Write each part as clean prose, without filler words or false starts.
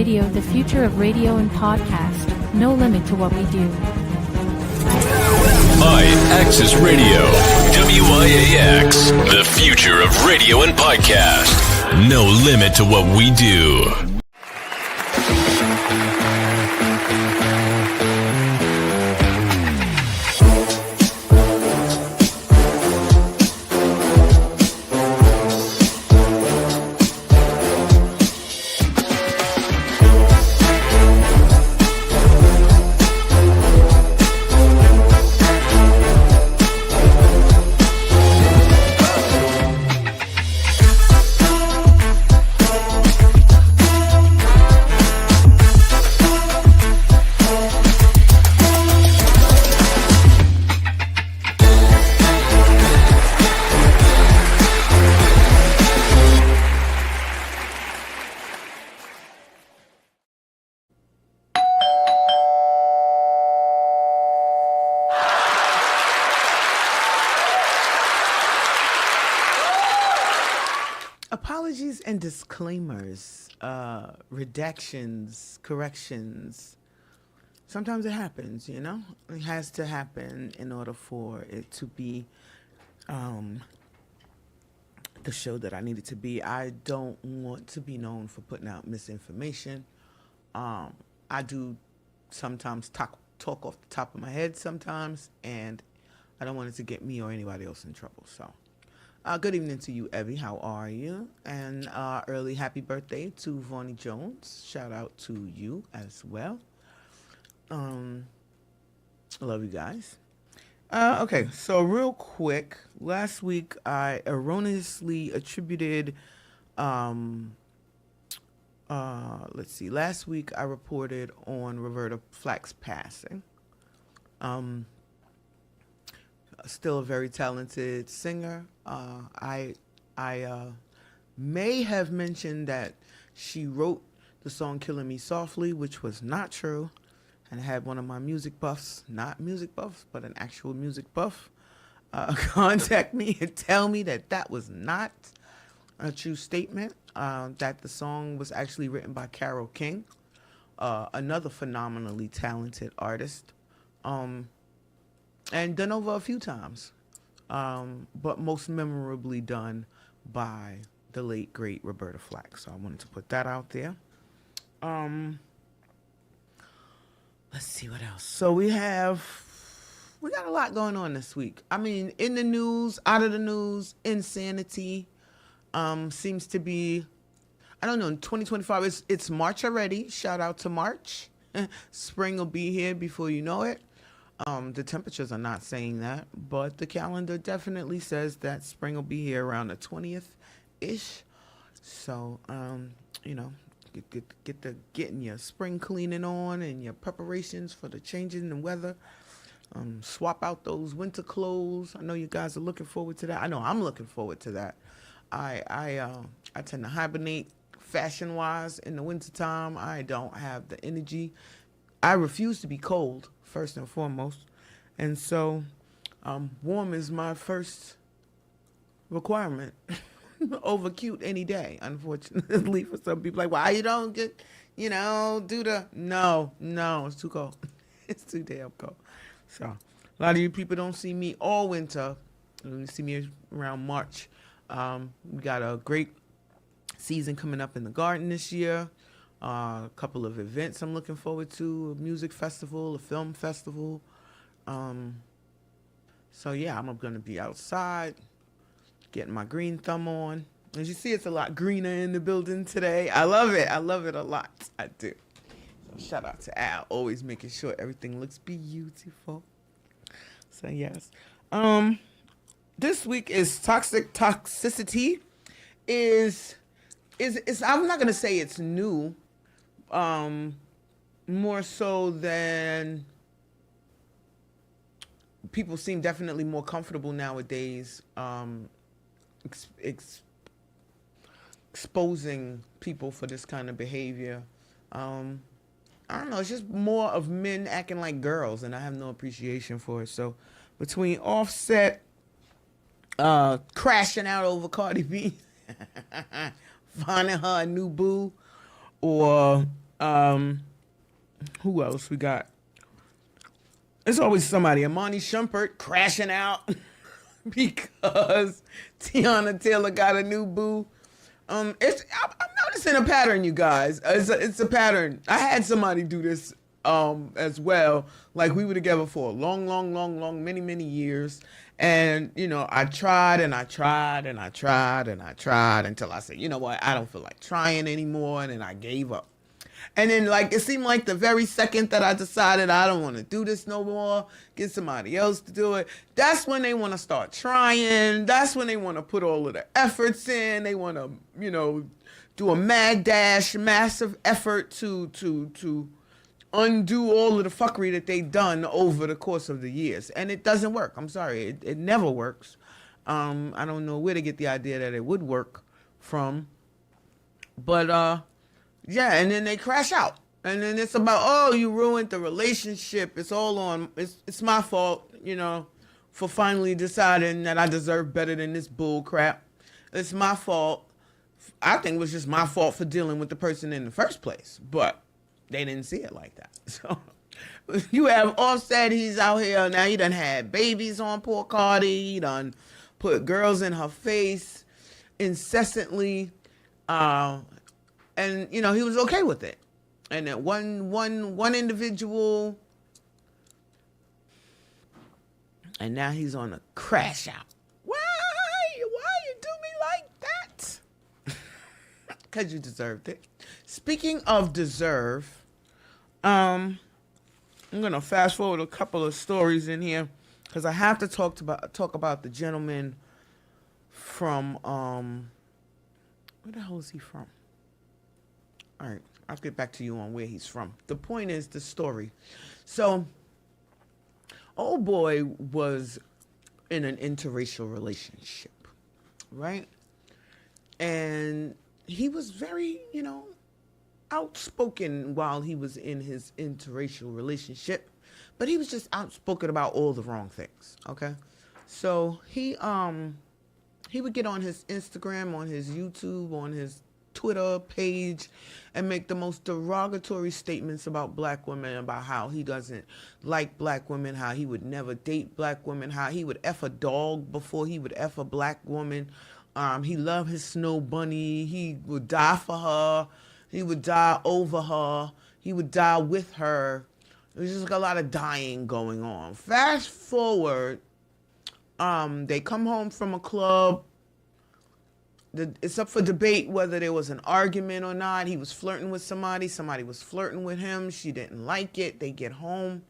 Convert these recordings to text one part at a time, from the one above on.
Radio, the future of radio and podcast. No limit to what we do. IAXISRADIO, WIAX, the future of radio and podcast. No limit to what we do. Apologies and disclaimers, redactions, corrections. Sometimes it happens, you know? It has to happen in order for it to be the show that I need it to be. I don't want to be known for putting out misinformation. I do sometimes talk off the top of my head sometimes, and I don't want it to get me or anybody else in trouble, so. Good evening to you, Evie. How are you? And early happy birthday to Vaughnie Jones. Shout out to you as well. I love you guys. Okay, so real quick, last week I erroneously attributed, last week I reported on Roberta Flack's passing. Still a very talented singer. I may have mentioned that she wrote the song Killing Me Softly, which was not true. And I had one of my music buffs, not music buffs, but an actual music buff, contact me and tell me that that was not a true statement, that the song was actually written by Carole King, another phenomenally talented artist. And done over a few times, but most memorably done by the late, great Roberta Flack. So I wanted to put that out there. Let's see what else. So we got a lot going on this week. I mean, in the news, out of the news, insanity seems to be, I don't know, in 2025, it's March already. Shout out to March. Spring will be here before you know it. The temperatures are not saying that, but the calendar definitely says that spring will be here around the 20th-ish. So, you know, getting your spring cleaning on and your preparations for the changes in the weather. Swap out those winter clothes. I know you guys are looking forward to that. I know I'm looking forward to that. I tend to hibernate fashion-wise in the wintertime. I don't have the energy. I refuse to be cold, first and foremost. And so warm is my first requirement over cute any day, unfortunately, for some people. Like, why you don't get, do the... No, it's too cold. It's too damn cold. So a lot of you people don't see me all winter. You see me around March. We got a great season coming up in the garden this year. A couple of events I'm looking forward to, a music festival, a film festival. So yeah, I'm going to be outside, getting my green thumb on. As you see, it's a lot greener in the building today. I love it. I love it a lot. I do. So shout out to Al, always making sure everything looks beautiful. So yes. This week is toxicity is I'm not going to say it's new. More so than people seem definitely more comfortable nowadays exposing people for this kind of behavior. I don't know, it's just more of men acting like girls, and I have no appreciation for it. So between Offset crashing out over Cardi B finding her a new boo, or Who else we got? It's always somebody. Imani Shumpert crashing out because Tiana Taylor got a new boo. I'm noticing a pattern, you guys. It's a pattern. I had somebody do this as well. Like, we were together for a long, many years. And, you know, I tried until I said, you know what, I don't feel like trying anymore. And then I gave up. And then, like, it seemed like the very second that I decided I don't want to do this no more, get somebody else to do it, that's when they want to start trying. That's when they want to put all of the efforts in. They want to, you know, do a massive effort to undo all of the fuckery that they've done over the course of the years. And it doesn't work. I'm sorry. It never works. I don't know where to get the idea that it would work from. But, yeah, and then they crash out. And then it's about, oh, you ruined the relationship. It's all on, it's my fault, you know, for finally deciding that I deserve better than this bull crap. It's my fault. I think it was just my fault for dealing with the person in the first place. But they didn't see it like that. So you have Offset, he's out here. Now he done had babies on poor Cardi. He done put girls in her face incessantly. And, you know, he was okay with it. And that one individual, and now he's on a crash out. Why you do me like that? Because you deserved it. Speaking of deserve, I'm going to fast forward a couple of stories in here because I have to talk about the gentleman from, where the hell is he from? All right, I'll get back to you on where he's from. The point is the story. So, old boy was in an interracial relationship, right? And he was very, you know, outspoken while he was in his interracial relationship, but he was just outspoken about all the wrong things, okay? So he would get on his Instagram, on his YouTube, on his Twitter page and make the most derogatory statements about black women, about how he doesn't like black women, how he would never date black women, how he would F a dog before he would F a black woman. He loved his snow bunny. He would die for her. He would die over her. He would die with her. It was just like a lot of dying going on. Fast forward, they come home from a club. It's up for debate whether there was an argument or not. He was flirting with somebody. Somebody was flirting with him. She didn't like it. They get home.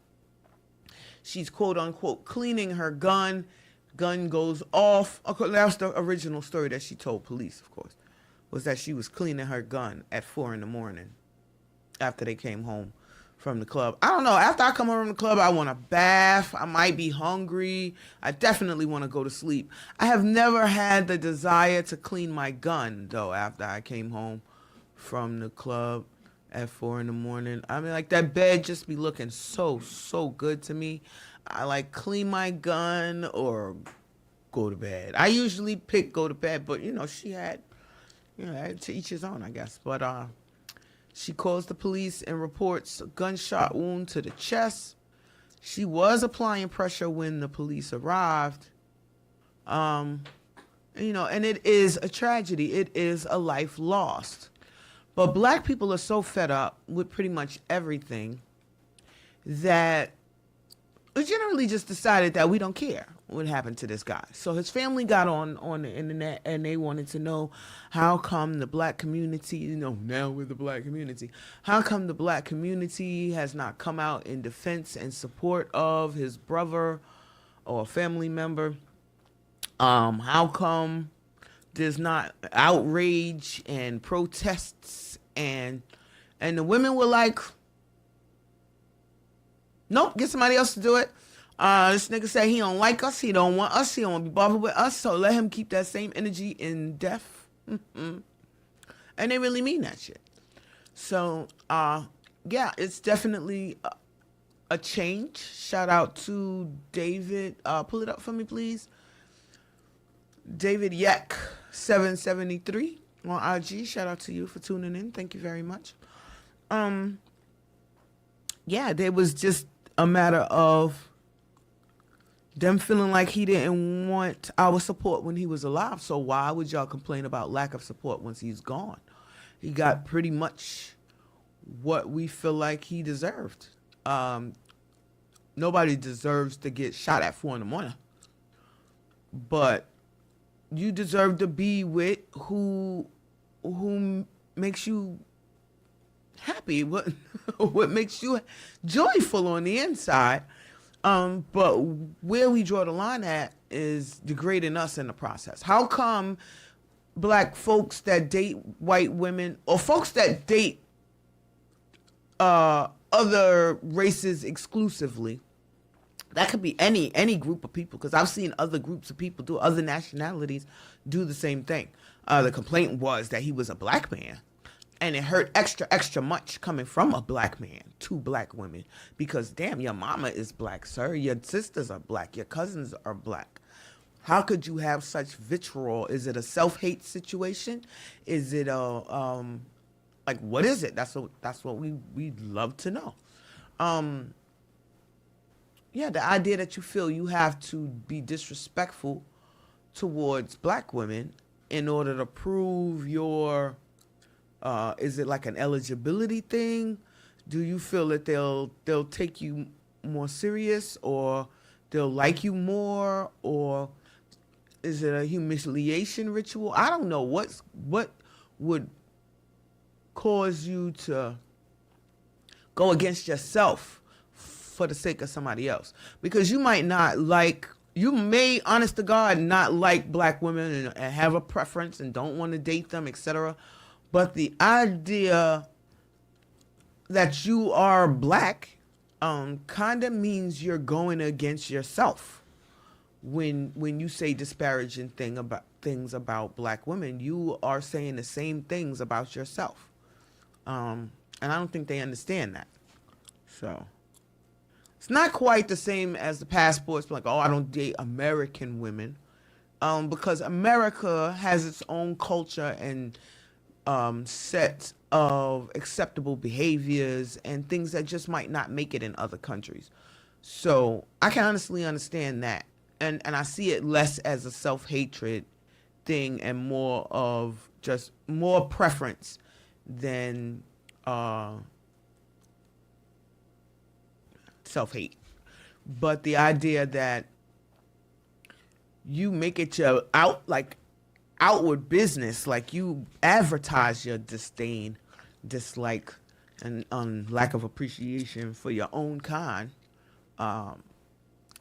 She's quote unquote cleaning her gun. Gun goes off. That was the original story that she told police, of course, was that she was cleaning her gun at 4 a.m. after they came home from the club. I don't know. After I come home from the club, I want a bath. I might be hungry. I definitely want to go to sleep. I have never had the desire to clean my gun, though, after I came home from the club at 4 a.m. I mean, like, that bed just be looking so good to me. I, like, clean my gun or go to bed. I usually pick go to bed, but, you know, she had, you know, to each his own, I guess. But, she calls the police and reports a gunshot wound to the chest. She was applying pressure when the police arrived. You know, and it is a tragedy. It is a life lost. But black people are so fed up with pretty much everything that we generally just decided that we don't care what happened to this guy. So his family got on the internet and they wanted to know how come the black community, you know, now we're the black community, how come the black community has not come out in defense and support of his brother or a family member? How come there's not outrage and protests? And the women were like, nope, get somebody else to do it. This nigga said he don't like us, he don't want us, he don't want to be bothered with us, so let him keep that same energy in death. And they really mean that shit. So, yeah, it's definitely a change. Shout out to David. Pull it up for me, please. David Yak 773 on IG. Shout out to you for tuning in. Thank you very much. Yeah, there was just a matter of them feeling like he didn't want our support when he was alive. So why would y'all complain about lack of support once he's gone? He got pretty much what we feel like he deserved. Nobody deserves to get shot at 4 a.m, but you deserve to be with who makes you happy, what makes you joyful on the inside. But where we draw the line at is degrading us in the process. How come black folks that date white women, or folks that date other races exclusively, that could be any group of people, because I've seen other groups of people do, other nationalities do the same thing. The complaint was that he was a black man, and it hurt extra much coming from a black man to black women, because damn, your mama is black, sir, your sisters are black, your cousins are black. How could you have such vitriol? Is it a self-hate situation? Is it a like, what is it? That's what we'd love to know. Yeah, the idea that you feel you have to be disrespectful towards black women in order to prove your, is it like an eligibility thing? Do you feel that they'll take you more serious, or they'll like you more, or is it a humiliation ritual? I don't know what would cause you to go against yourself for the sake of somebody else, because you may, honest to God, not like black women and have a preference and don't want to date them, etc. But the idea that you are black kind of means you're going against yourself. When you say disparaging things about black women, you are saying the same things about yourself. And I don't think they understand that. So it's not quite the same as the passports, like, oh, I don't date American women, because America has its own culture and set of acceptable behaviors and things that just might not make it in other countries. So I can honestly understand that. And I see it less as a self-hatred thing and more of just more preference than self-hate. But the idea that you make it your outward business, like you advertise your disdain, dislike, and lack of appreciation for your own kind,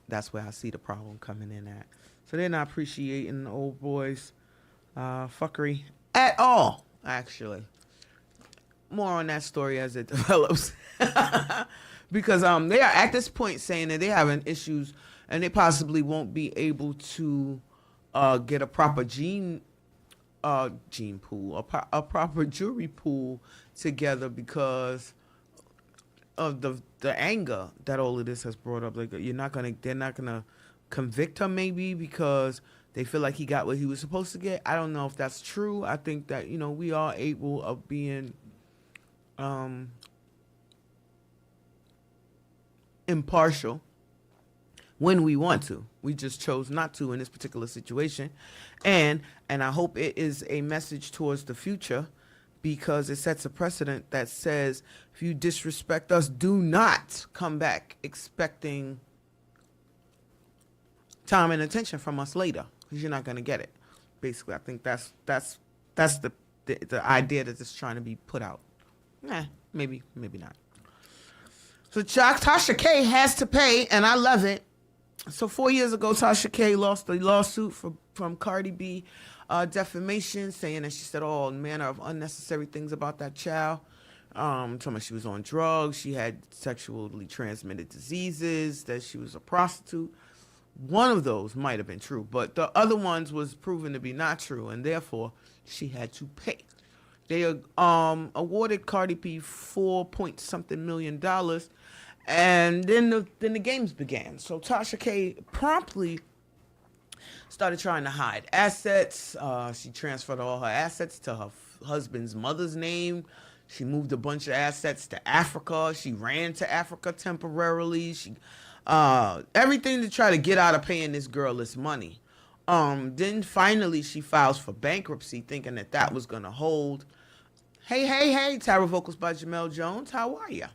that's where I see the problem coming in at. So they're not appreciating the old boys' fuckery at all, actually. More on that story as it develops. Because they are at this point saying that they're having issues and they possibly won't be able to get a proper gene pool, a proper jury pool together because of the anger that all of this has brought up. Like, they're not gonna convict him, maybe because they feel like he got what he was supposed to get. I don't know if that's true. I think that, we are able of being impartial when we want to. We just chose not to in this particular situation. And I hope it is a message towards the future, because it sets a precedent that says, if you disrespect us, do not come back expecting time and attention from us later, because you're not going to get it. Basically, I think that's the idea that is trying to be put out. Maybe not. So Tasha K has to pay, and I love it. So 4 years ago, Tasha K lost a lawsuit from Cardi B, defamation, saying that she said all manner of unnecessary things about that child. Talking about she was on drugs, she had sexually transmitted diseases, that she was a prostitute. One of those might have been true, but the other ones was proven to be not true, and therefore she had to pay. They awarded Cardi B $4-point-something million, and then the games began. So Tasha K promptly started trying to hide assets. She transferred all her assets to her husband's mother's name. She moved a bunch of assets to Africa. She ran to Africa temporarily. She everything to try to get out of paying this girl this money. Then finally she files for bankruptcy, thinking that was gonna hold. Hey, Tarot Vocals by Jamel Jones. How are ya?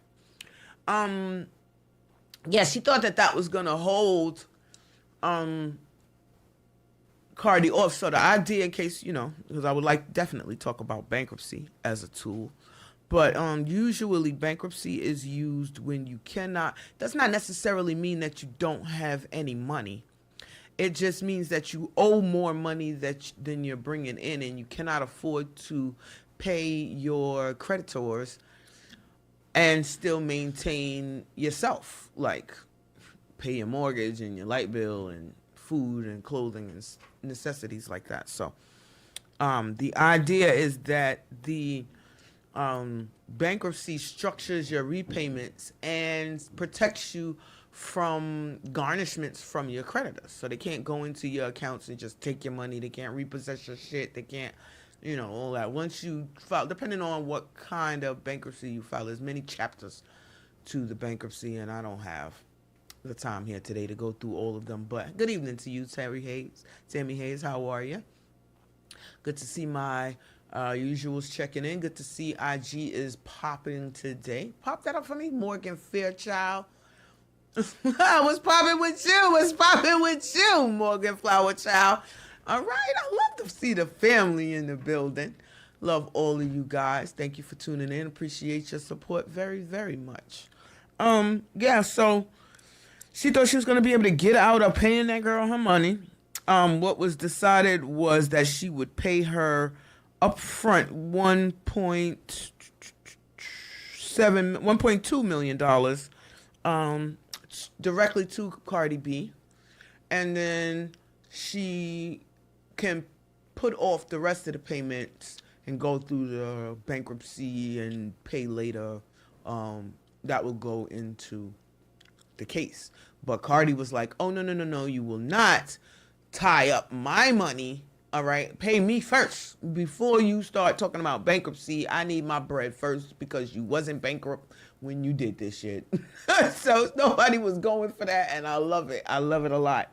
Yeah, she thought that was gonna hold Cardi off. So the idea, in case, because I would like definitely talk about bankruptcy as a tool. But usually bankruptcy is used when you cannot, does not necessarily mean that you don't have any money. It just means that you owe more money than you're bringing in, and you cannot afford to pay your creditors and still maintain yourself, like pay your mortgage and your light bill and food and clothing and necessities like that. So the idea is that the bankruptcy structures your repayments and protects you from garnishments from your creditors. So they can't go into your accounts and just take your money. They can't repossess your shit. They can't, all that. Once you file, depending on what kind of bankruptcy you file, there's many chapters to the bankruptcy, and I don't have the time here today to go through all of them. But good evening to you, Tammy Hayes. How are you? Good to see my usuals checking in. Good to see IG is popping today. Pop that up for me, Morgan Fairchild. What's popping with you, Morgan Flower Child? All right, I love to see the family in the building. Love all of you guys. Thank you for tuning in. Appreciate your support very, very much. Yeah, so she thought she was going to be able to get out of paying that girl her money. What was decided was that she would pay her upfront $1.2 million directly to Cardi B, and then she can put off the rest of the payments and go through the bankruptcy and pay later. That will go into the case. But Cardi was like, oh, no, you will not tie up my money. All right, pay me first. Before you start talking about bankruptcy, I need my bread first because you wasn't bankrupt when you did this shit. So nobody was going for that, and I love it. I love it a lot.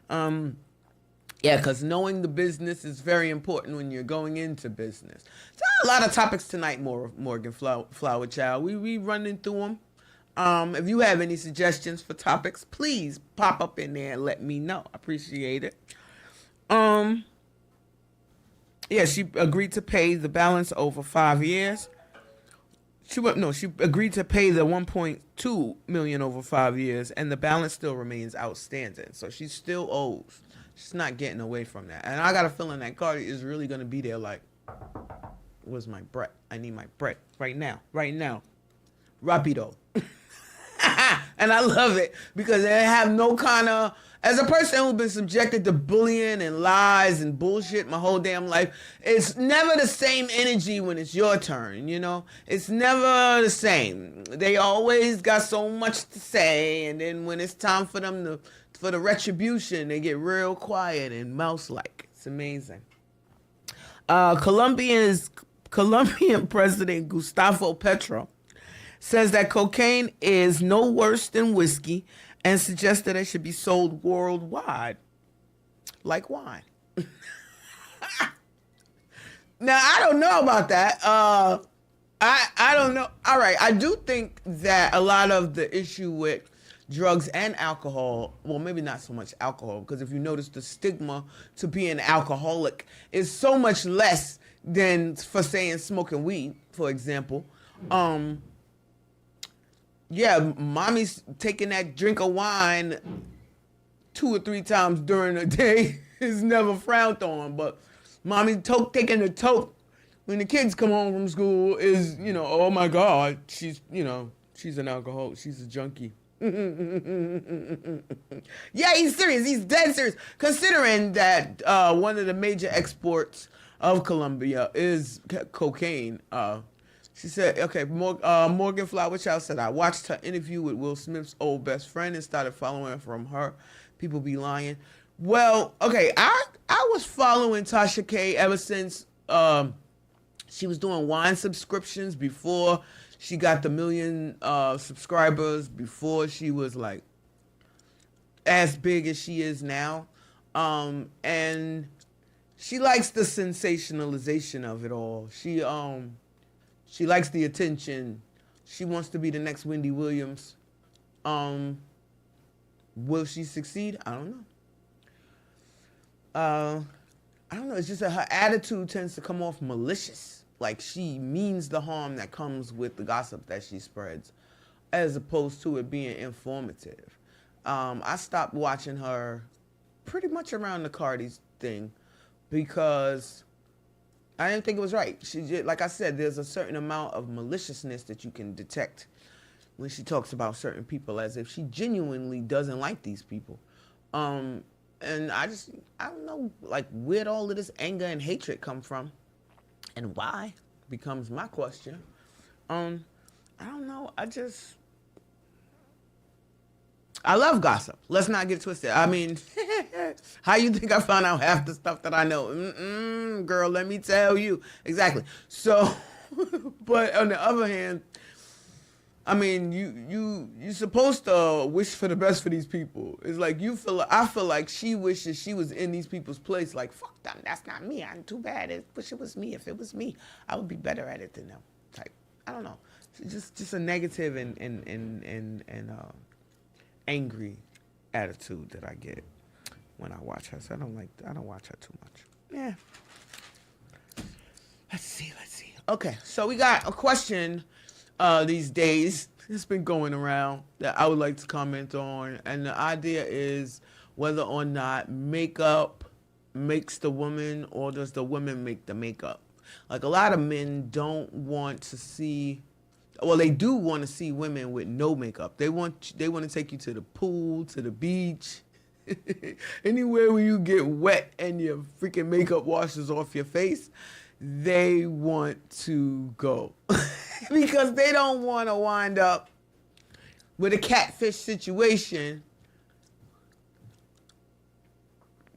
Yeah, because knowing the business is very important when you're going into business. So a lot of topics tonight, Morgan Flower Child. We running through them. If you have any suggestions for topics, please pop up in there and let me know. I appreciate it. Yeah, she agreed to pay the balance over 5 years. She agreed to pay the $1.2 million over 5 years, and the balance still remains outstanding. So she still owes. She's not getting away from that. And I got a feeling that Cardi is really going to be there like, where's my bread? I need my bread right now. Rapido. And I love it because they have no kind of, as a person who's been subjected to bullying and lies and bullshit my whole damn life, it's never the same energy when it's your turn, It's never the same. They always got so much to say, and then when it's time for them for the retribution, they get real quiet and mouse-like. It's amazing. Colombian President Gustavo Petro says that cocaine is no worse than whiskey and suggests that it should be sold worldwide like wine. Now, I don't know about that. I don't know. All right, I do think that a lot of the issue with drugs and alcohol, well, maybe not so much alcohol, because if you notice, the stigma to being alcoholic is so much less than for saying smoking weed, for example. Yeah, mommy's taking that drink of wine 2 or 3 times during the day is never frowned on. But mommy taking the toke when the kids come home from school is, oh my God, she's an alcoholic. She's a junkie. Yeah, he's serious. He's dead serious. Considering that one of the major exports of Colombia is cocaine. She said, okay, Morgan Flower Child said, I watched her interview with Will Smith's old best friend and started following from her. People be lying. Well, okay, I was following Tasha K ever since She was doing wine subscriptions before she got the 1 million subscribers, before she was like as big as she is now. And she likes the sensationalization of it all. She likes the attention. She wants to be the next Wendy Williams. Will she succeed? I don't know. I don't know. It's just that her attitude tends to come off malicious. Like she means the harm that comes with the gossip that she spreads, as opposed to it being informative. I stopped watching her pretty much around the Cardi's thing because I didn't think it was right. She just, like I said, there's a certain amount of maliciousness that you can detect when she talks about certain people as if she genuinely doesn't like these people. And I don't know, like, where'd all of this anger and hatred come from and why becomes my question. I don't know. I love gossip. Let's not get twisted. I mean, how you think I found out half the stuff that I know? Girl, let me tell you. Exactly. So, but on the other hand, I mean, you're supposed to wish for the best for these people. It's like I feel like she wishes she was in these people's place. Like, fuck them, that's not me. I'm too bad. I wish it was me. If it was me, I would be better at it than them. Type. I don't know. It's just a negative and angry attitude that I get when I watch her. So I don't watch her too much. Yeah. Let's see. Okay, so we got a question these days. It's been going around that I would like to comment on, and the idea is whether or not makeup makes the woman, or does the woman make the makeup? Like, a lot of men don't want to see, well, they do want to see women with no makeup. They want to take you to the pool, to the beach, anywhere where you get wet and your freaking makeup washes off your face. They want to go because they don't want to wind up with a catfish situation.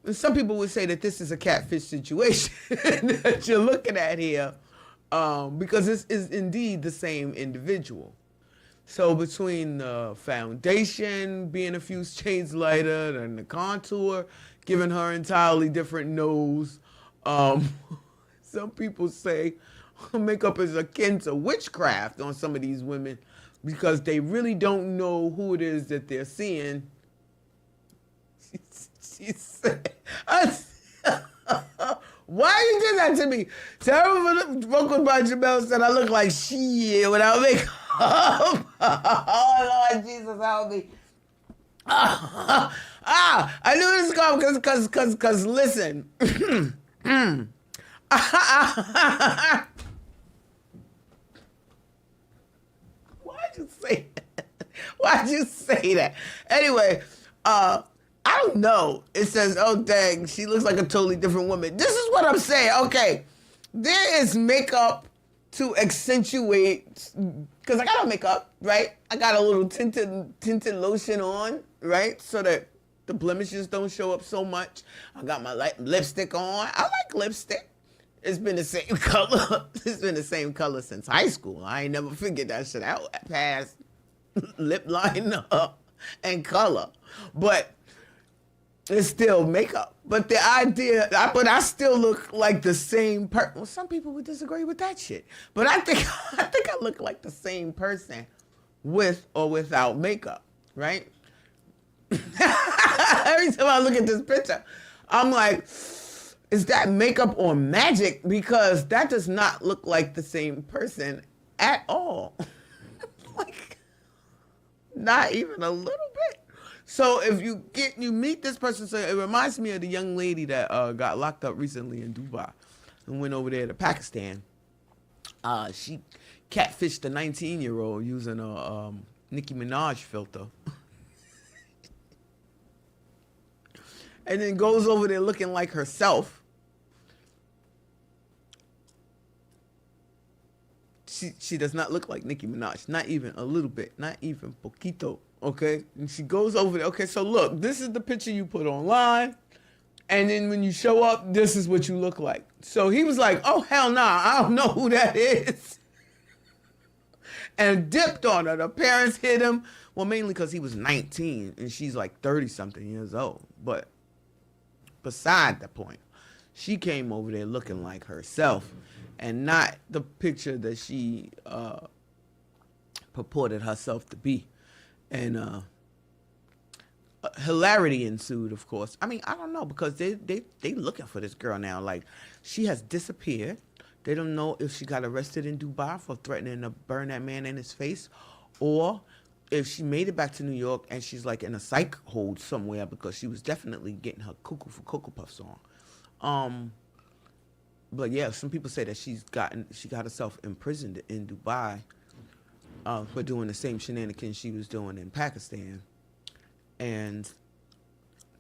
And some people would say that this is a catfish situation that you're looking at here, because this is indeed the same individual. So between the foundation being a few shades lighter and the contour giving her entirely different nose, some people say makeup is akin to witchcraft on some of these women because they really don't know who it is that they're seeing. She said, why you did that to me? Terrible vocals by Jamel said I look like shit without makeup. Oh, Lord Jesus, help me. I knew this was coming because listen. Why'd you say that? Anyway, I don't know. It says, oh, dang, she looks like a totally different woman. This is what I'm saying. Okay, there is makeup to accentuate, because I got on makeup, right? I got a little tinted lotion on, right? So that the blemishes don't show up so much. I got my lipstick on. I like lipstick. It's been the same color. It's been the same color since high school. I ain't never figured that shit out past lip liner and color. But it's still makeup. But the idea, but I still look like the same person. Well, some people would disagree with that shit. But I think I look like the same person with or without makeup, right? Every time I look at this picture, I'm like, is that makeup or magic? Because that does not look like the same person at all. Like, not even a little bit. So if you meet this person, so it reminds me of the young lady that got locked up recently in Dubai and went over there to Pakistan. She catfished a 19-year-old using a Nicki Minaj filter. And then goes over there looking like herself. She does not look like Nicki Minaj. Not even a little bit. Not even poquito. Okay? And she goes over there. Okay, so look. This is the picture you put online. And then when you show up, this is what you look like. So he was like, oh, hell nah, I don't know who that is. And dipped on her. The parents hit him. Well, mainly because he was 19 and she's like 30-something years old. But beside the point, she came over there looking like herself and not the picture that she purported herself to be. And hilarity ensued, of course. I mean, I don't know, because they looking for this girl now. Like, she has disappeared. They don't know if she got arrested in Dubai for threatening to burn that man in his face, or if she made it back to New York and she's like in a psych hold somewhere, because she was definitely getting her cuckoo for Cocoa Puffs on. But yeah, some people say that she got herself imprisoned in Dubai for doing the same shenanigans she was doing in Pakistan. And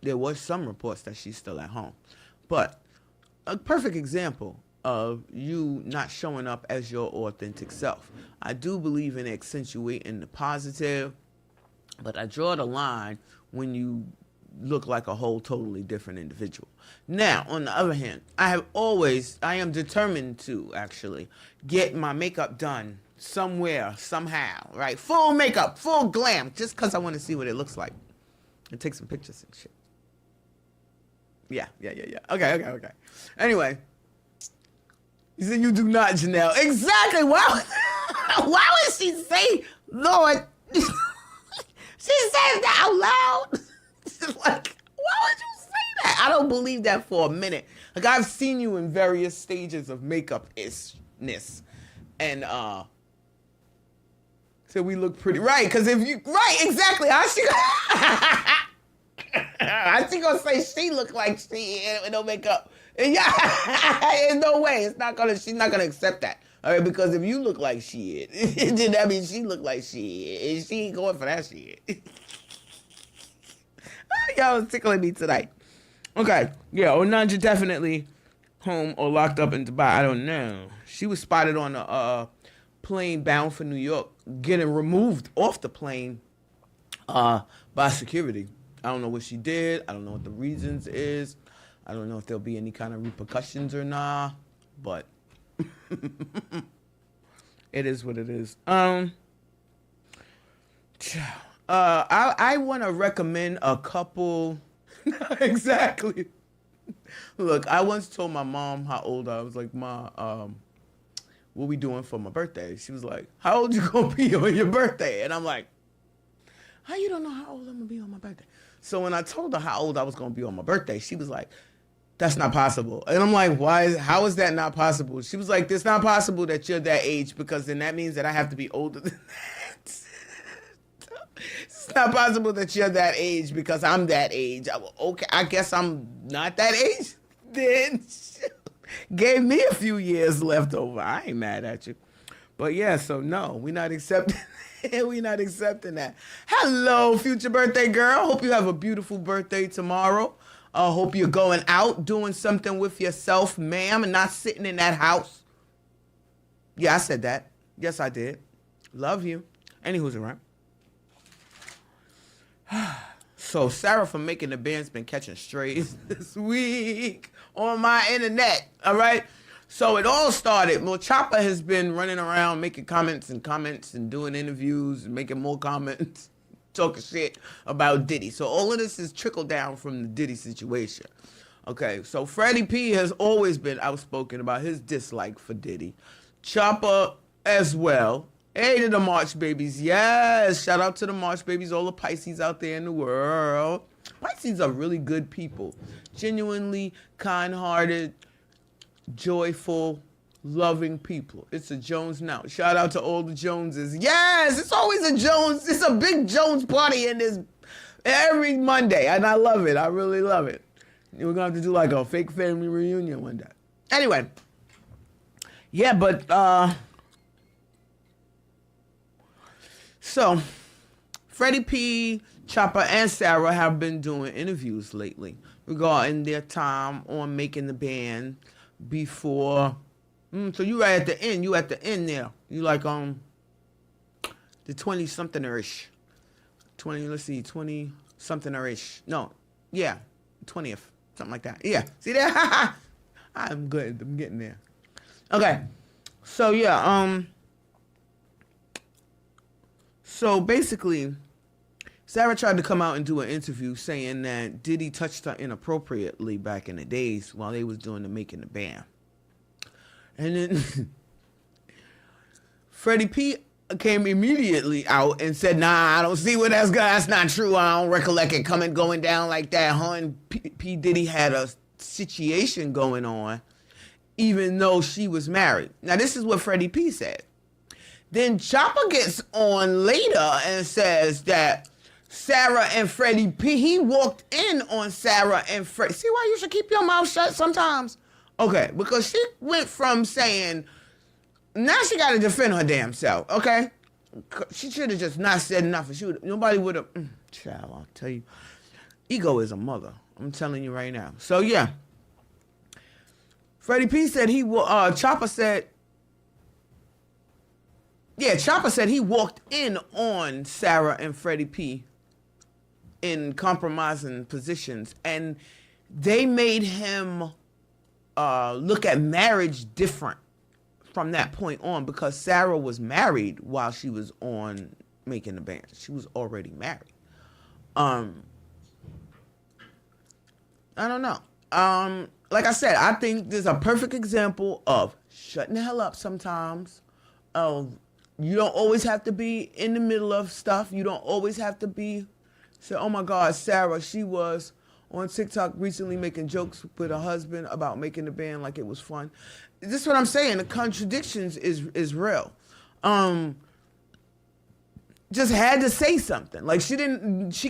there was some reports that she's still at home. But a perfect example of you not showing up as your authentic self. I do believe in accentuating the positive, but I draw the line when you look like a whole totally different individual. Now, on the other hand, I am determined to actually get my makeup done somewhere, somehow, right? Full makeup, full glam, just because I want to see what it looks like. And take some pictures and shit. Yeah. Okay. Anyway. You said you do not, Janelle. Exactly. Why would she say, Lord? She says that out loud. She's like, why would you say that? I don't believe that for a minute. Like, I've seen you in various stages of makeup-ishness. And, so we look pretty. Right, because right, exactly. I think gonna say she look like she with no makeup. Yeah, in no way. She's not gonna accept that. All right, because if you look like she is, then that means she look like she is. And she ain't going for that shit. Y'all was tickling me tonight. Okay, yeah, Onanja definitely home or locked up in Dubai. I don't know. She was spotted on a plane bound for New York, getting removed off the plane by security. I don't know what she did. I don't know what the reasons is. I don't know if there'll be any kind of repercussions or not, but it is what it is. I want to recommend a couple. Exactly. Look, I once told my mom how old I was. Like, Ma, what we doing for my birthday? She was like, how old you gonna be on your birthday? And I'm like, how you don't know how old I'm gonna be on my birthday? So when I told her how old I was gonna be on my birthday, she was like, that's not possible. And I'm like, how is that not possible? She was like, it's not possible that you're that age, because then that means that I have to be older than that. It's not possible that you're that age because I'm that age. Okay, I guess I'm not that age then. Gave me a few years left over. I ain't mad at you. But yeah, so no, we're not accepting we're not accepting that. Hello, future birthday girl. Hope you have a beautiful birthday tomorrow. Hope you're going out, doing something with yourself, ma'am, and not sitting in that house. Yeah, I said that. Yes, I did. Love you. Anywho's around. So Sarah from Making the Band's been catching strays this week on my internet, all right? So it all started. Well, Chopper has been running around making comments and doing interviews and making more comments, talking shit about Diddy. So all of this is trickled down from the Diddy situation. Okay, so Freddie P has always been outspoken about his dislike for Diddy. Chopper as well. Hey to the March babies. Yes, shout out to the March babies, all the Pisces out there in the world. Pisces are really good people. Genuinely kind-hearted, joyful, loving people. It's a Jones now. Shout out to all the Joneses. Yes, it's always a Jones. It's a big Jones party in this every Monday, and I love it. I really love it. We're going to have to do like a fake family reunion one day. Anyway. Yeah, but, so, Freddie P, Chopper, and Sarah have been doing interviews lately regarding their time on Making the Band before. So you right at the end. You at the end there. You like the 20-something-ish. 20-something-ish. No, yeah, 20th. Something like that. Yeah. See that? I'm good. I'm getting there. Okay. So yeah, so basically, Sarah tried to come out and do an interview saying that Diddy touched her inappropriately back in the days while they was doing the Making the Band. And then Freddie P came immediately out and said, nah, I don't see where that's not true. I don't recollect it going down like that. Her and P. Diddy had a situation going on, even though she was married. Now, this is what Freddie P said. Then Chopper gets on later and says that Sarah and Freddie P, he walked in on Sarah and Freddie. See why you should keep your mouth shut sometimes? Okay, because she went from saying, now she got to defend her damn self, okay? She should have just not said nothing. Nobody would have, child, I'll tell you. Ego is a mother. I'm telling you right now. So, yeah. Freddie P said Chopper said he walked in on Sarah and Freddie P in compromising positions, and they made him look at marriage different from that point on, because Sarah was married while she was on Making the Band. She was already married. I don't know. Like I said, I think this is a perfect example of shutting the hell up sometimes. You don't always have to be in the middle of stuff. You don't always have to say, oh my God, Sarah, she was on TikTok recently making jokes with her husband about Making the Band like it was fun. This is what I'm saying. The contradictions is real. Just had to say something. Like she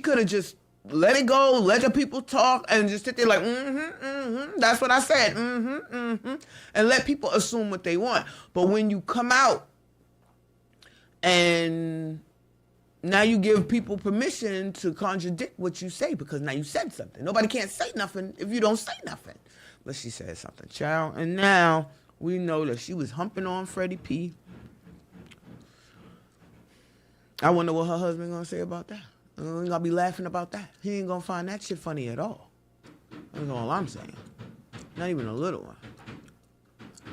could have just let it go, let your people talk, and just sit there like, that's what I said, and let people assume what they want. But when you come out and now you give people permission to contradict what you say because now you said something. Nobody can't say nothing if you don't say nothing. But she said something, child. And now we know that she was humping on Freddie P. I wonder what her husband gonna say about that. He's gonna be laughing about that. He ain't gonna find that shit funny at all. That's all I'm saying. Not even a little one.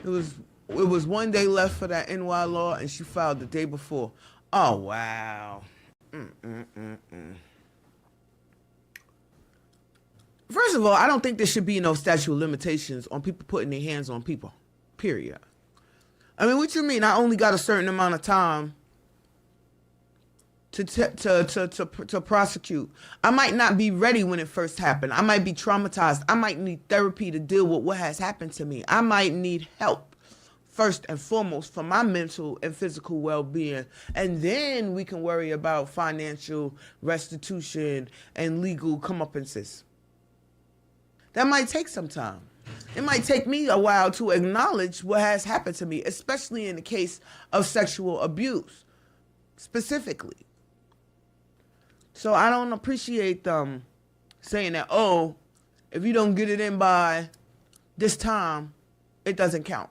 It was one day left for that NY law, and she filed the day before. Oh, wow. First of all, I don't think there should be no statute of limitations on people putting their hands on people. Period. I mean, what you mean? I only got a certain amount of time to prosecute. I might not be ready when it first happened. I might be traumatized. I might need therapy to deal with what has happened to me. I might need help first and foremost for my mental and physical well-being. And then we can worry about financial restitution and legal comeuppances. That might take some time. It might take me a while to acknowledge what has happened to me, especially in the case of sexual abuse, specifically. So I don't appreciate them saying that, oh, if you don't get it in by this time, it doesn't count.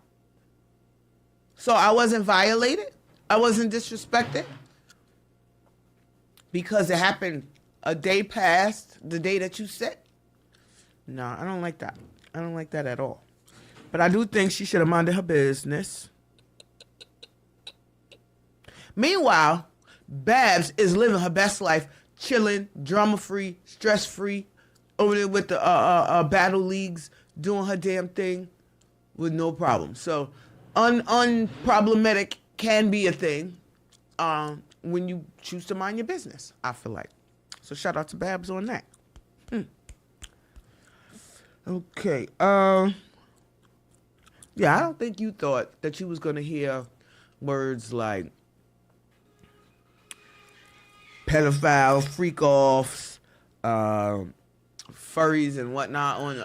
So I wasn't violated. I wasn't disrespected because it happened a day past the day that you set. No, I don't like that. I don't like that at all. But I do think she should have minded her business. Meanwhile, Babs is living her best life, chilling, drama-free, stress-free, over there with the battle leagues, doing her damn thing with no problem. So unproblematic can be a thing when you choose to mind your business, I feel like. So shout out to Babs on that. Okay. Yeah, I don't think you thought that you was going to hear words like pedophile, freak-offs, furries and whatnot on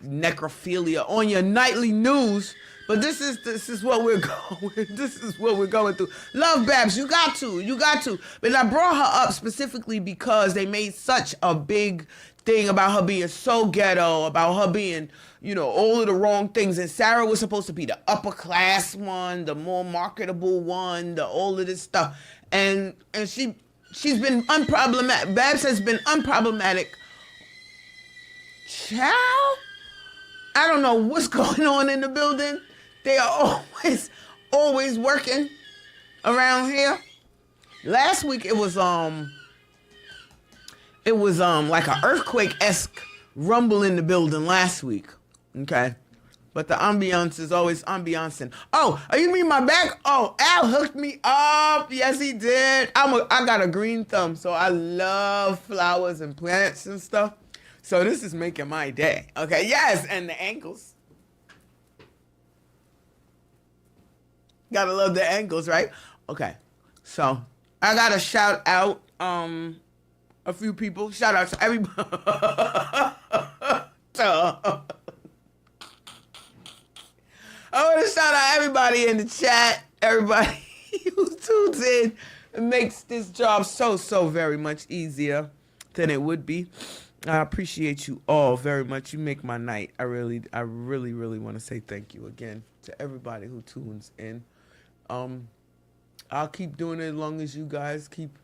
necrophilia on your nightly news. But this is what we're going. This is what we're going through. Love Babs, you got to. But I brought her up specifically because they made such a big thing about her being so ghetto, about her being, all of the wrong things. And Sarah was supposed to be the upper class one, the more marketable one, all of this stuff. And she's been unproblematic. Babs has been unproblematic Child, I don't know what's going on in the building. They are always working around here. Last week it was like an earthquake-esque rumble in the building last week. Okay. But the ambiance is always ambiancing. Oh, you mean my back? Oh, Al hooked me up. Yes, he did. I got a green thumb, so I love flowers and plants and stuff. So this is making my day. Okay, yes, and the ankles. Gotta love the ankles, right? Okay, so I gotta shout out a few people. Shout out to everybody. I want to shout out everybody in the chat, everybody who tunes in. It makes this job so very much easier than it would be. I appreciate you all very much. You make my night. I really want to say thank you again to everybody who tunes in. I'll keep doing it as long as you guys keep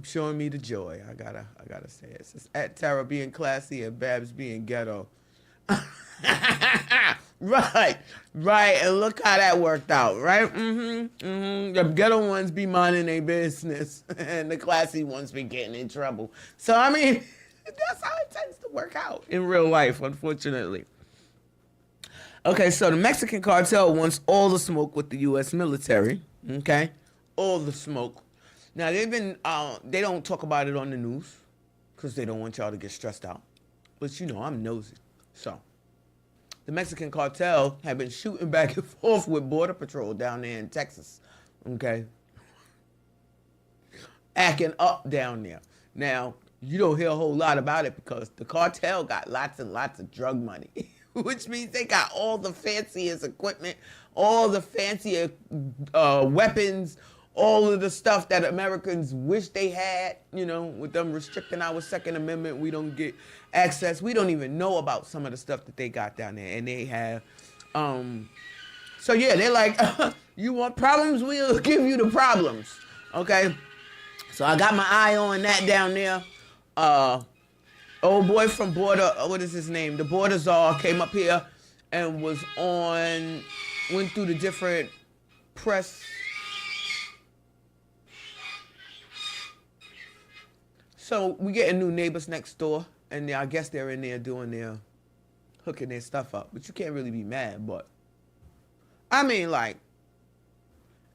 showing me the joy. I gotta say it. It's just at Tara being classy and Babs being ghetto. Right, and look how that worked out, right? The ghetto ones be minding their business, and the classy ones be getting in trouble. So, I mean, that's how it tends to work out in real life, unfortunately. Okay, so the Mexican cartel wants all the smoke with the U.S. military, okay? All the smoke. Now, they don't talk about it on the news, because they don't want y'all to get stressed out. But, I'm nosy. So, the Mexican cartel have been shooting back and forth with Border Patrol down there in Texas, okay? Acting up down there. Now, you don't hear a whole lot about it because the cartel got lots and lots of drug money, which means they got all the fanciest equipment, all the fancier weapons, all of the stuff that Americans wish they had, with them restricting our Second Amendment. We don't get access. We don't even know about some of the stuff that they got down there. And they have, so yeah, they're like, you want problems? We'll give you the problems. Okay. So I got my eye on that down there. Old boy from Border, what is his name? The Border Czar came up here and went through the different press. So we getting new neighbors next door, and I guess they're in there hooking their stuff up. But you can't really be mad, but I mean,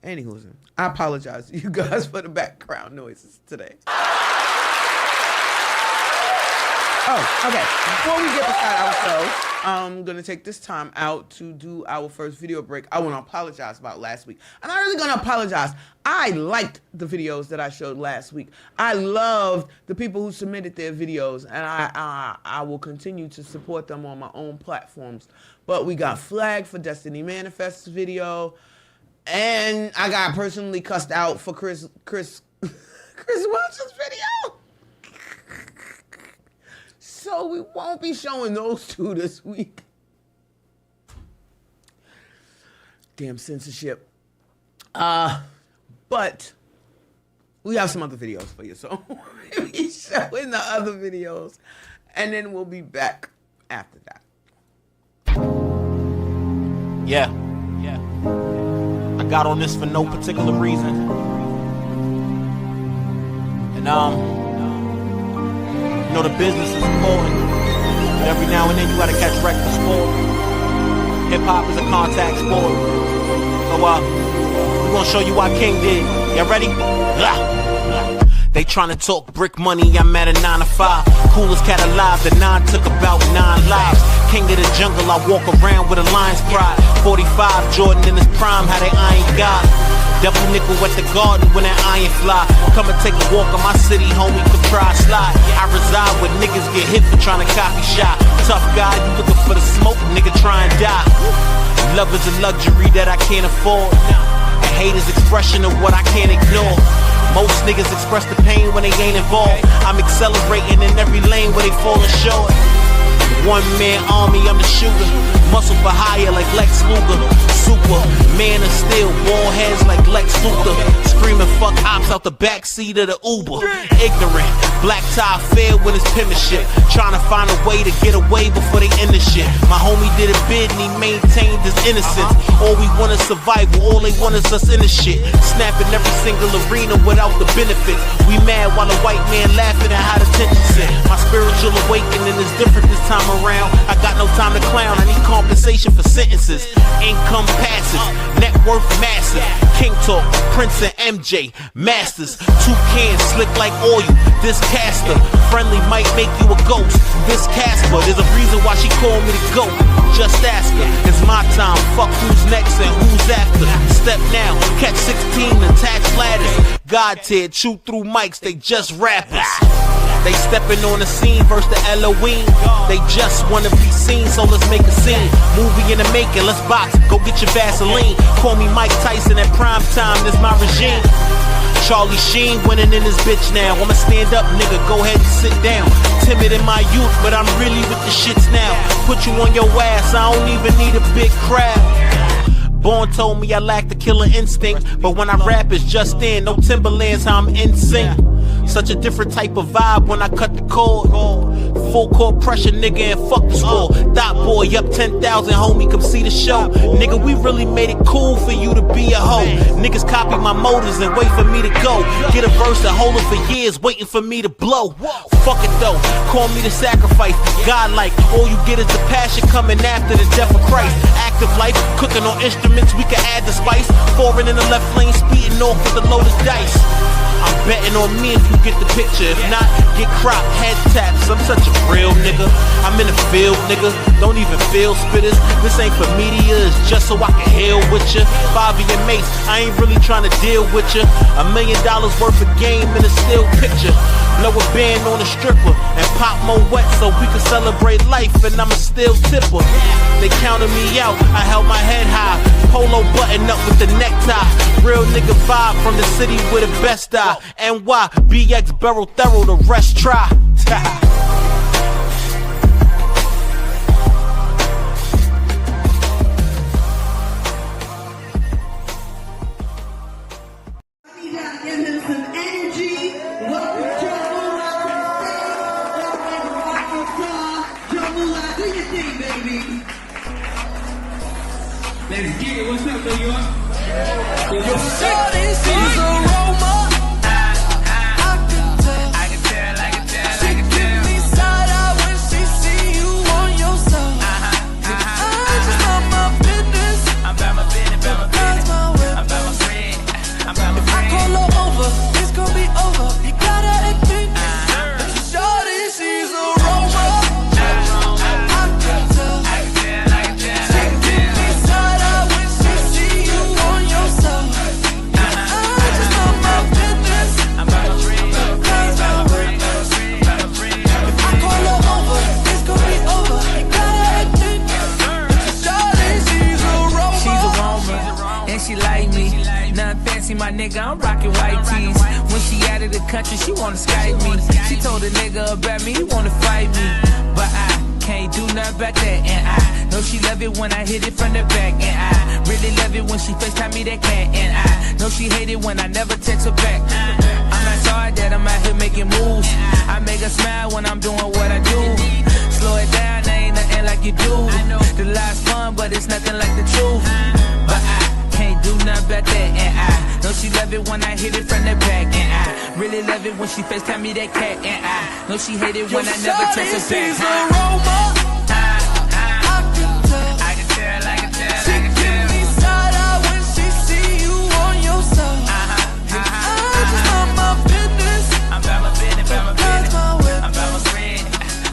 anywho, I apologize to you guys for the background noises today. Oh, okay. Before we get beside ourselves, I'm going to take this time out to do our first video break. I want to apologize about last week. I'm not really going to apologize. I liked the videos that I showed last week. I loved the people who submitted their videos, and I will continue to support them on my own platforms. But we got flagged for Destiny Manifest's video, and I got personally cussed out for Chris Welch's video. So we won't be showing those two this week. Damn censorship. But we have some other videos for you, so we'll be showing the other videos, and then we'll be back after that. Yeah. I got on this for no particular reason. And the business is important, but every now and then you gotta catch wreck for sport. Hip-hop is a contact sport. So, we're gonna show you what King did. Y'all ready? They tryna talk brick money, I'm at a 9 to 5. Coolest cat alive, the 9 took about 9 lives. King of the jungle, I walk around with a lion's pride. 45, Jordan in his prime, how they iron God. Double nickel at the garden when that iron fly. Come and take a walk on my city, homie, for try slide. I reside where niggas get hit for trying to copy shot. Tough guy, you looking for the smoke, nigga try and die. Love is a luxury that I can't afford. And hate is expression of what I can't ignore. Most niggas express the pain when they ain't involved. I'm accelerating in every lane where they falling short. One-man army, I'm the shooter. Muscle for hire like Lex Luger. Super man of steel, ball heads like Lex Luthor. Screaming fuck ops out the backseat of the Uber. Ignorant, black tie fair with his penmanship. Trying to find a way to get away before they end the shit. My homie did a bid and he maintained his innocence. All we want is survival, all they want is us in the shit. Snapping every single arena without the benefits. We mad while the white man laughing at how the tension sit. My spiritual awakening is different this time around. I got no time to clown, I need compensation for sentences. Income passive, net worth massive. King talk, Prince and MJ, masters. Two cans slick like oil, this caster. Friendly might make you a ghost, this Casper. There's a reason why she called me the GOAT. Just ask her, it's my time, fuck who's next and who's after. Step now, catch 16, attach ladders. God tier, chew through mics, they just rappers. They stepping on the scene versus the Halloween. They just wanna be seen, so let's make a scene. Movie in the making, let's box, go get your Vaseline. Call me Mike Tyson at prime time, this my regime. Charlie Sheen winning in this bitch now. I'ma stand up, nigga, go ahead and sit down. Timid in my youth, but I'm really with the shits now. Put you on your ass, I don't even need a big crowd. Born told me I lack the killer instinct, but when I rap it's just in, no Timberlands, how I'm in sync. Such a different type of vibe when I cut the cord. Full court pressure, nigga, and fuck the score. Dot boy up 10,000, homie, come see the show. Nigga, we really made it cool for you to be a hoe. Niggas copy my motives and wait for me to go. Get a verse that hold it for years, waiting for me to blow. Fuck it though, call me the sacrifice. God-like, all you get is the passion coming after the death of Christ. Active life, cooking on instruments, we can add the spice. Foreign in the left lane, speeding off with the loaded dice. I'm betting on me if you get the picture. If not, get cropped, head taps. I'm such a real nigga. I'm in the field, nigga. Don't even feel spitters. This ain't for media, it's just so I can heal with ya. Bobby and Mace, I ain't really trying to deal with ya. $1 million worth of game in a still picture. Blow a band on a stripper and pop more wet so we can celebrate life, and I'm a still tipper. They counted me out, I held my head high. Polo button up with the necktie. Real nigga vibe from the city with the best eye. NY, BX, Barrel Thorough, the rest try. Let's get it. What's up, New York? Yo, this is aroma. I can tell. She give me side eye when she see you on your side. I just love my business. I'm about my business, about my business. I'm about my friend. I'm about my friend. If I call her over, it's gonna be over. You gotta admit it. Shorty, she's aroma. My nigga, I'm rockin' white tees. When she out of the country, she wanna Skype me. She told a nigga about me, he wanna fight me. But I can't do nothing about that. And I know she love it when I hit it from the back. And I really love it when she FaceTime me that cat. And I know she hate it when I never text her back. I'm not sorry that I'm out here making moves. I make her smile when I'm doing what I do. Slow it down, ain't nothing like you do. The life's fun, but it's nothing like the truth. But I can't do nothing about that. And I know she love it when I hit it from the back. And I really love it when she FaceTime me that cat. And I know she hate it when I never text her back. I can tell. She give me side eye when she see you on your side. I just love my business. I'm about my business, about my business. I'm about my friend.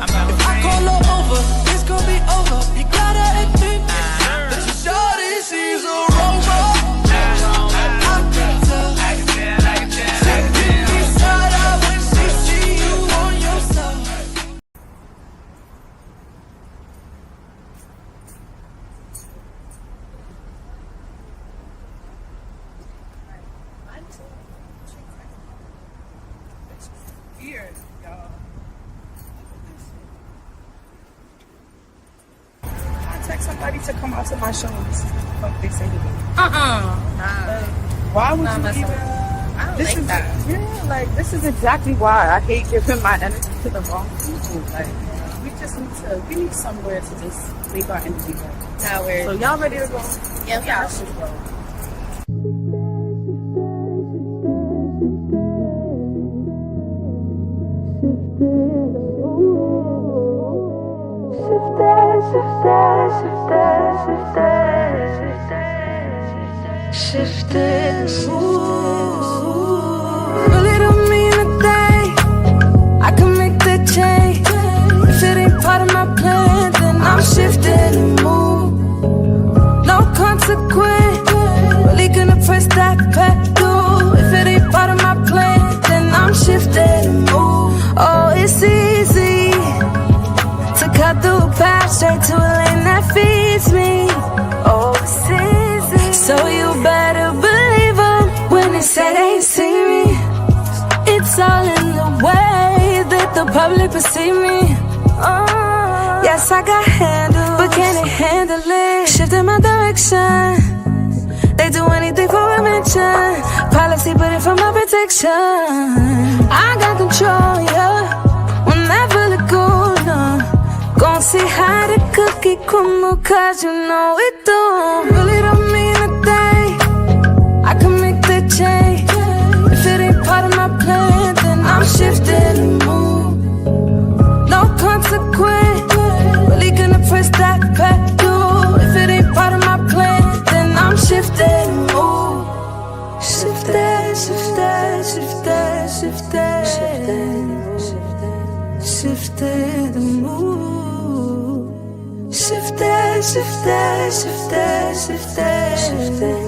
I'm about my friend. If I call her over, it's gonna be over. You gotta admit that your shorty, she's a robot. ask somebody to come out to my show and see what the fuck they say to me. Nah. Why would Nah, you messing even? with me. I don't This like is that. yeah, like this is exactly why I hate giving my energy to the wrong people. Like we need somewhere to just leave our energy go. Nah, we're... So y'all ready to go? Yeah, yeah. Let's just go. Really don't mean a thing. I can make the change. If it ain't part of my plan, then I'm shifting the move. No consequence. Really gonna press that pedal. If it ain't part of my plan, then I'm shifting the move. Oh, it's easy to cut through a path straight to a lane that feeds me. Oh, it's easy. So you better believe them when they say they ain't see me. It's all in the way that the public perceive me. Oh, yes, I got handles, but can they handle it? Shifting my direction. They do anything for a mention. Policy, but it for my protection. I got control, yeah. Whenever the goal, no. Gon' see how the cookie crumble, cause you know it don't. Really don't mean a thing. I can make the change. If it ain't part of my plan, then I'm shifting the move. No consequence. Really gonna press that pedal. If it ain't part of my plan, then I'm shifting the move. Shifting, shifting, shifting, shifting, shifting, shifting the move. Shifting, shifting, shifting, shifting, shifting,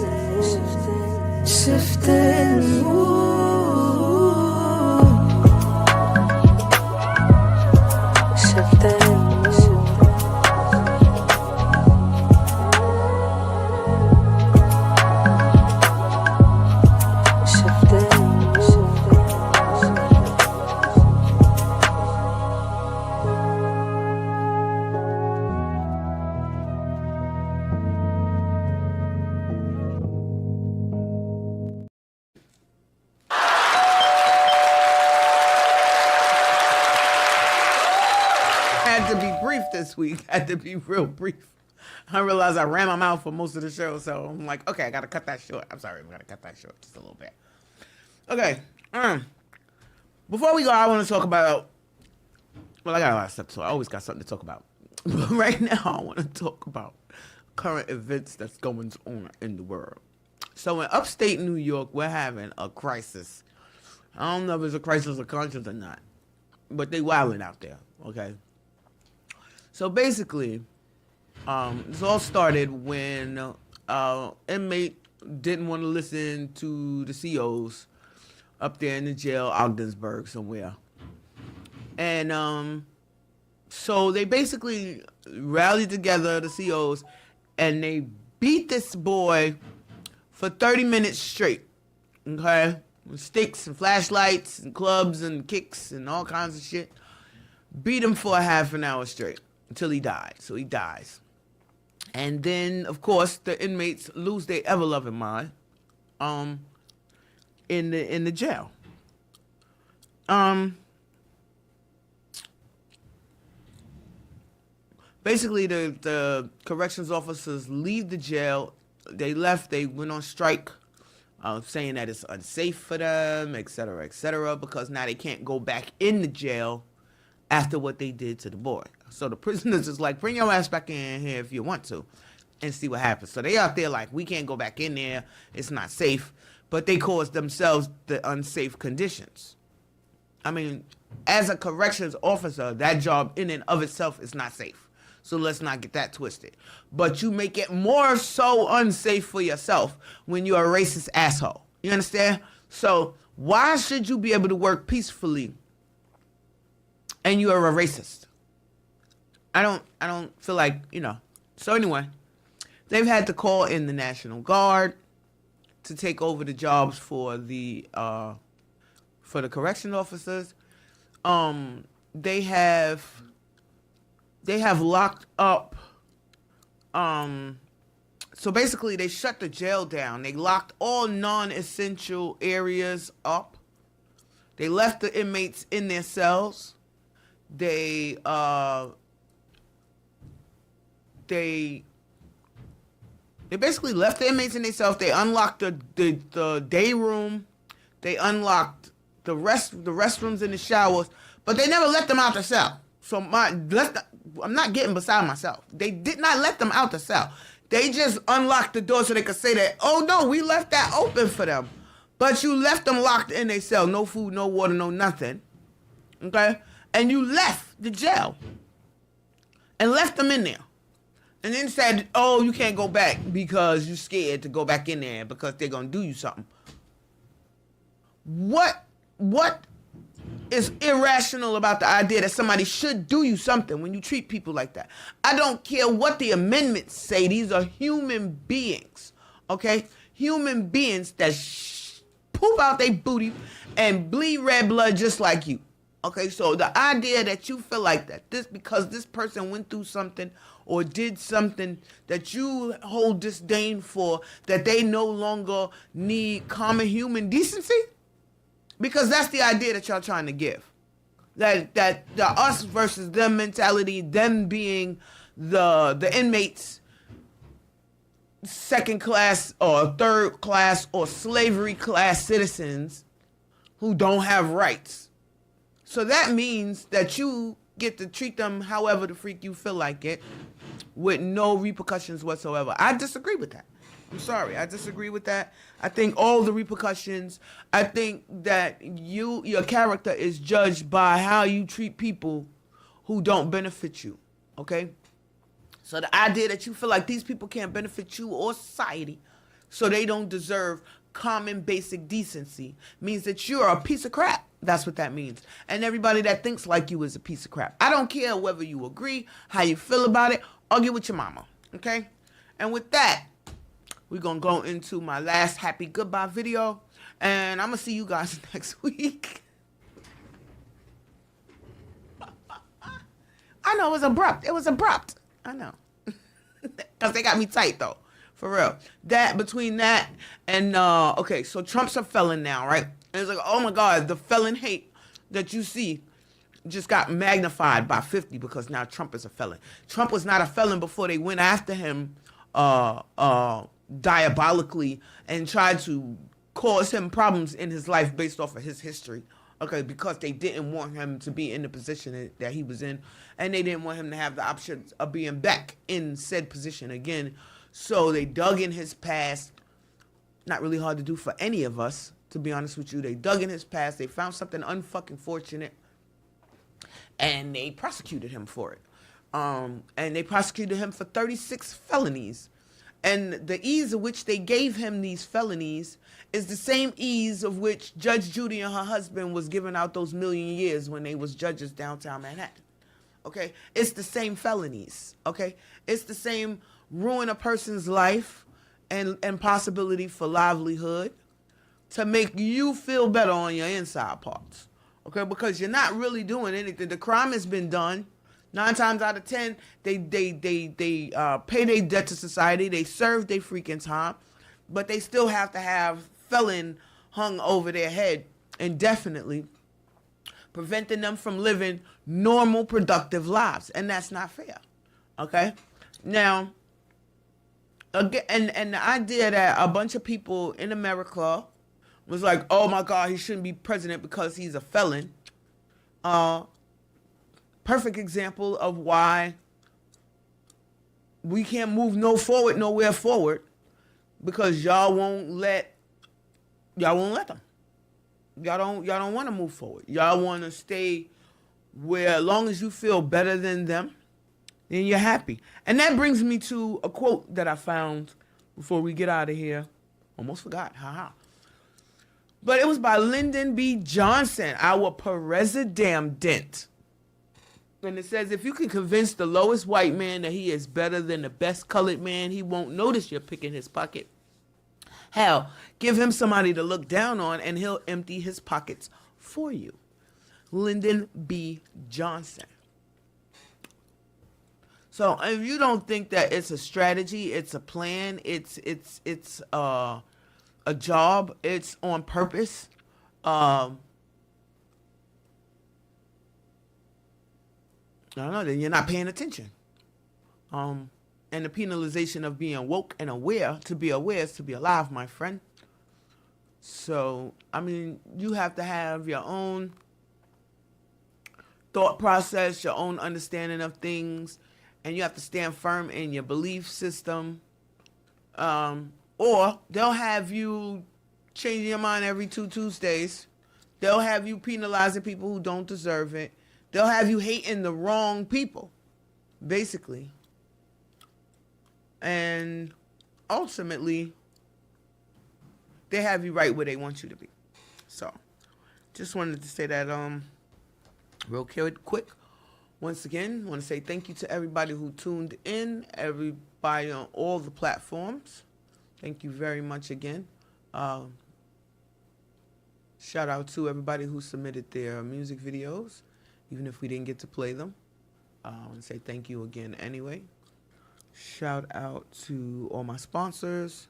shifting the move. Shifting the move. Had to be brief this week. Had to be real brief. I realized I ran my mouth for most of the show, so I'm like, okay, I gotta cut that short. I'm sorry, I gotta cut that short just a little bit. Okay. Before we go, I want to talk about. Well, I got a lot of stuff, so I always got something to talk about. But right now, I want to talk about current events that's going on in the world. So in upstate New York, we're having a crisis. I don't know if it's a crisis of conscience or not, but they wilding out there. Okay. So basically, this all started when inmate didn't want to listen to the COs up there in the jail, Ogdensburg somewhere. And so they basically rallied together, the COs, and they beat this boy for 30 minutes straight, okay? With sticks and flashlights and clubs and kicks and all kinds of shit. Beat him for a half an hour straight until he died. So he dies. And then, of course, the inmates lose their ever-loving mind in the jail. Basically, the corrections officers leave the jail. They left. They went on strike, saying that it's unsafe for them, et cetera, because now they can't go back in the jail after what they did to the boy. So the prisoners is like, bring your ass back in here if you want to and see what happens. So they out there like, we can't go back in there. It's not safe. But they caused themselves the unsafe conditions. I mean, as a corrections officer, that job in and of itself is not safe. So let's not get that twisted. But you make it more so unsafe for yourself when you're a racist asshole. You understand? So why should you be able to work peacefully and you are a racist? I don't feel like, So anyway, they've had to call in the National Guard to take over the jobs for the correction officers. They have locked up So basically, they shut the jail down. They locked all non-essential areas up. They left the inmates in their cells. They basically left the inmates in their cells. They unlocked the day room. They unlocked the restrooms and the showers, but they never let them out the cell. So I'm not getting beside myself. They did not let them out the cell. They just unlocked the door so they could say that, oh no, we left that open for them. But you left them locked in their cell. No food, no water, no nothing. Okay? And you left the jail. And left them in there. And then said, oh, you can't go back because you're scared to go back in there because they're going to do you something. What is irrational about the idea that somebody should do you something when you treat people like that? I don't care what the amendments say. These are human beings, okay? Human beings that poop out their booty and bleed red blood just like you, okay? So the idea that you feel like that, because this person went through something or did something that you hold disdain for, that they no longer need common human decency? Because that's the idea that y'all trying to give. That the us versus them mentality, them being the inmates, second class or third class or slavery class citizens who don't have rights. So that means that you get to treat them however the freak you feel like it, with no repercussions whatsoever. I disagree with that. I'm sorry, I disagree with that. I think all the repercussions, I think that your character is judged by how you treat people who don't benefit you, okay? So the idea that you feel like these people can't benefit you or society, so they don't deserve common basic decency, means that you're a piece of crap. That's what that means. And everybody that thinks like you is a piece of crap. I don't care whether you agree, how you feel about it, argue with your mama, okay? And with that, we're going to go into my last happy goodbye video, and I'm going to see you guys next week. I know, it was abrupt. It was abrupt. I know. Because they got me tight, though. For real. Between that and, okay, so Trump's a felon now, right? And it's like, oh, my God, the felon hate that you see just got magnified by 50 because now Trump is a felon. Trump was not a felon before they went after him, diabolically and tried to cause him problems in his life based off of his history, okay, because they didn't want him to be in the position that he was in, and they didn't want him to have the option of being back in said position again. So they dug in his past. Not really hard to do for any of us, to be honest with you. They dug in his past. They found something unfucking fortunate, and they prosecuted him for it. And they prosecuted him for 36 felonies. And the ease of which they gave him these felonies is the same ease of which Judge Judy and her husband was giving out those million years when they was judges downtown Manhattan. Okay? It's the same felonies. Okay? It's the same ruin a person's life and possibility for livelihood to make you feel better on your inside parts. Okay? Because you're not really doing anything. The crime has been done. 9 times out of 10, they pay their debt to society. They serve their freaking time, but they still have to have felon hung over their head indefinitely, preventing them from living normal, productive lives, and that's not fair. Okay, now, again, and the idea that a bunch of people in America was like, oh my God, he shouldn't be president because he's a felon. Perfect example of why we can't move nowhere forward, because y'all won't let them. Y'all don't want to move forward. Y'all want to stay where, as long as you feel better than them, then you're happy. And that brings me to a quote that I found before we get out of here. Almost forgot. Haha. But it was by Lyndon B. Johnson, our president. And it says, if you can convince the lowest white man that he is better than the best colored man, he won't notice you're picking his pocket. Hell, give him somebody to look down on and he'll empty his pockets for you. Lyndon B. Johnson. So if you don't think that it's a strategy, it's a plan, it's a job, it's on purpose, I don't know, then you're not paying attention. And the penalization of being woke and aware, to be aware is to be alive, my friend. So, I mean, you have to have your own thought process, your own understanding of things, and you have to stand firm in your belief system. Or they'll have you changing your mind every 2 Tuesdays. They'll have you penalizing people who don't deserve it. They'll have you hating the wrong people, basically. And ultimately, they have you right where they want you to be. So, just wanted to say that real quick. Once again, I want to say thank you to everybody who tuned in, everybody on all the platforms. Thank you very much again. Shout out to everybody who submitted their music videos, even if we didn't get to play them. I want to say thank you again anyway. Shout out to all my sponsors.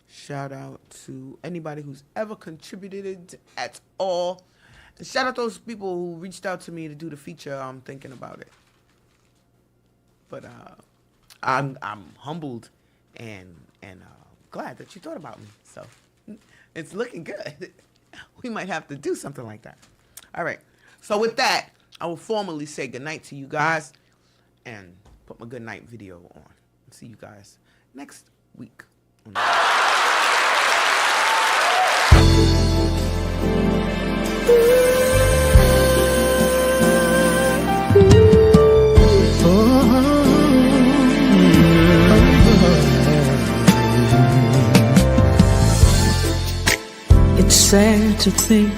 Shout out to anybody who's ever contributed at all. And shout out those people who reached out to me to do the feature. I'm thinking about it. But I'm humbled and glad that you thought about me. So it's looking good. We might have to do something like that. All right. So with that, I will formally say goodnight to you guys and put my goodnight video on. See you guys next week. It's sad to think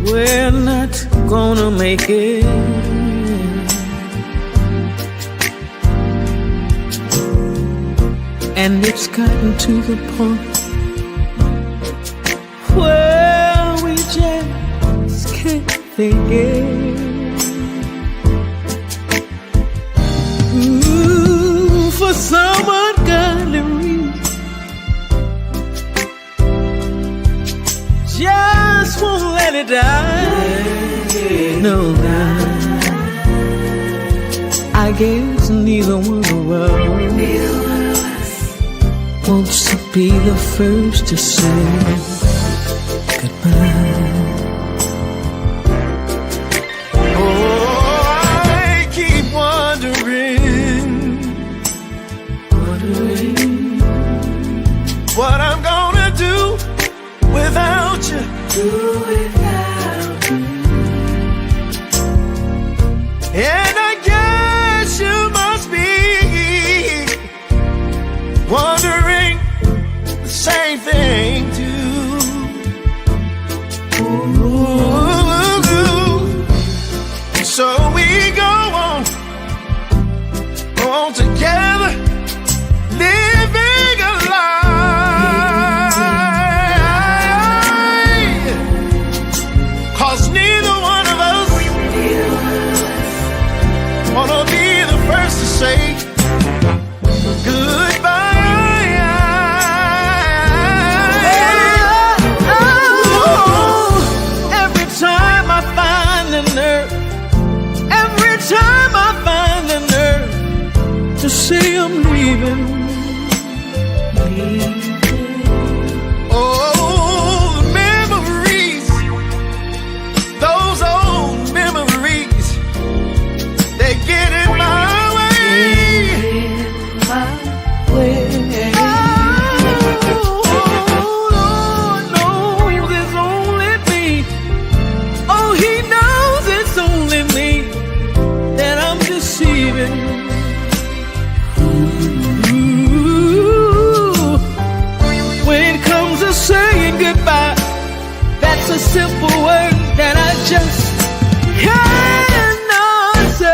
we're not gonna make it. And it's gotten to the point where we just can't think it. Ooh, for some ungodly reason, just won't let it die. No, I guess neither one of us wants to be the first to say goodbye. Oh, I keep wondering what I'm gonna do without you. And I guess you must be wondering the same thing too. Ooh, so we go on together, living a lie. 'Cause neither one of us wanna be the first to say goodbye. Every time I find the nerve to say I'm leaving. Oh, memories, those old memories, they get in my way. Oh, Lord knows it's only me. Oh, He knows it's only me that I'm deceiving. Ooh, when it comes to saying goodbye, that's a simple word that I just cannot say.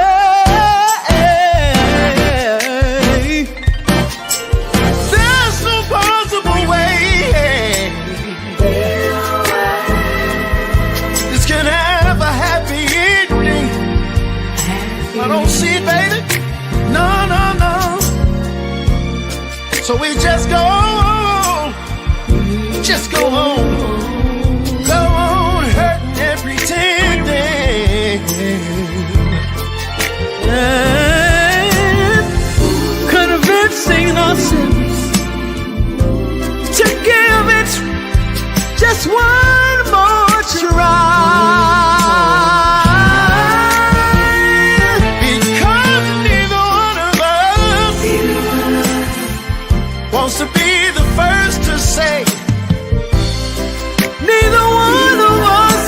There's no possible way this can have a happy ending. I don't So we just go on, go on hurting and pretending, and convincing ourselves to give it just one more try. because neither one of us wants to be the first to say. Neither one of us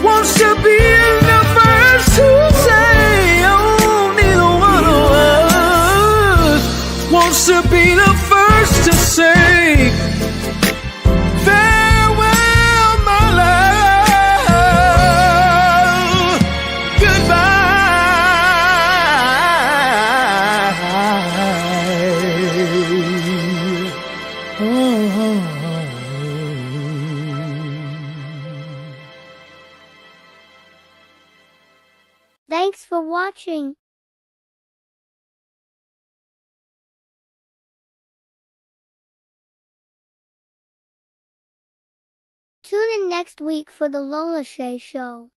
wants to be the first to say. Oh, neither one of us wants to be the first to say. Farewell, my love. Goodbye. Thanks for watching. Tune in next week for the Lola Shae Show.